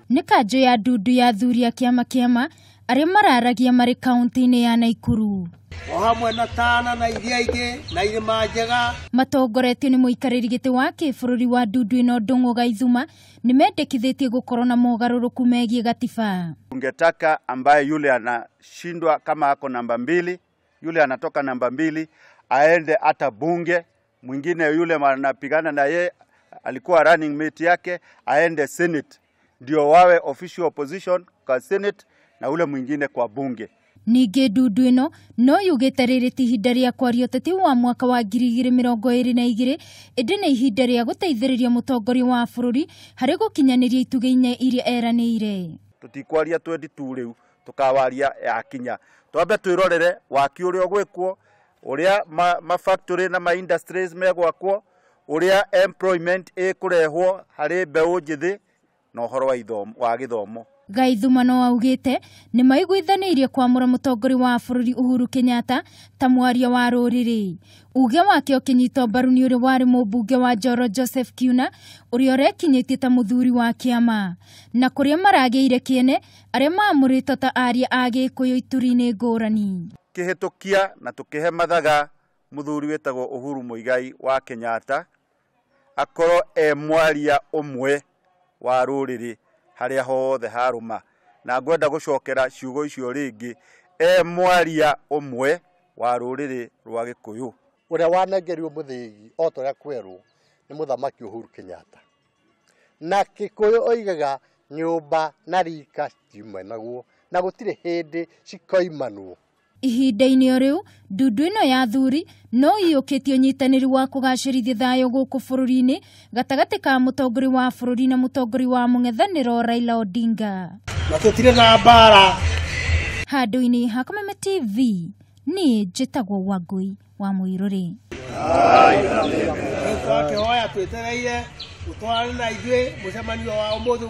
Nĩ kanjũ ya ndundu ya thuri a kĩama arĩa mararagia marĩ kaunti-inĩ ya Naikuru. O hamwe na Tana na iria ingĩ na irĩma njega. Matongoretio nĩ mũikarĩri gĩtĩ wa kĩbũrũri wa ndundu ĩno Ndung'u Gaithuma nĩ mendekithĩtie gũkorwo na mogarũrũku megiĩ gatiba. Tungetaka ambaye yule anashindwa kama ako namba 2, yule anatoka namba 2 aende hata bunge, mwingine yule anapigana na ye alikuwa running mate yake aende Senate, ndio wawe official opposition kwa Senate na ule mwingine kwa bunge. Ningĩ ndundu ĩno no yugĩte rĩrĩ ti ihinda rĩa kwaria ũteti wa mwaka wa 2022 ĩndĩ nĩ ihinda rĩa gũteithĩrĩria mũtongoria wa bũrũri harĩ gũkinyanĩria itugĩ-inĩ iria eranĩire. Tutikwaria 22 rĩu tukawaria yakinya. Twambe twĩrorere waki ũrĩa gwĩkwo, ũrĩa factory na ma industries megwakwo, ũrĩa employment ĩkũrehwo harĩ mbeũ njĩthĩ na ũhoro wa gĩthomo. Gaithuma no augĩte nĩ maiguithanĩirie kwamũra mũtongoria wa bũrũri Uhuru Kenyatta ta mwaria wa rũrĩrĩ. Uge wake ũkĩnyitwo mbaru nĩ ũrĩa warĩ mũmbunge wa Njoro Joseph Kiuna ũrĩa ũrekinyĩtie ta mũthuri wa kĩama, na kũrĩa maragĩire kĩene arĩa maamũrĩtwo ta aria a Gĩkũyũ ituri-inĩ ngũrani. Kĩhĩtũkia na tũkĩhe mathaga mũthuri wĩtagwo Uhuru Muigai wa Kenyatta akorwo mwaria ũmwe wa rũrĩrĩ harĩa hothe harũma, na ngwenda gũcokera ciugo icio rĩngĩ, mwaria ũmwe wa rũrĩrĩ rwa Gĩkũyũ. Ũrĩa wanengerio mũthĩgi o ta ũrĩa kwerwo nĩ mũthamaki Uhuru Kenyatta, na Gĩkũyũ oigaga nyũmba na rika ciumwe naguo na gũtirĩ hĩndĩ cikoimanwo. Ihinda-inĩ o rĩu ndundu ĩno ya thuri no iyũkĩtie ũnyitanĩri wa kũgacĩrithia thayũ gũkũ bũrũri-inĩ gatagatĩ ka mũtongoria wa bũrũri na mũtongoria wa mũng'ethanĩro Raila Odinga. Na tũtirĩ na mbara. Handũ-inĩ ha Kameme TV niĩ njĩtagwo Wangui wa Mũirũrĩ. Twakihoya twetereire gũtwarana na ithuĩ mũcemanio wa ũmũthĩ.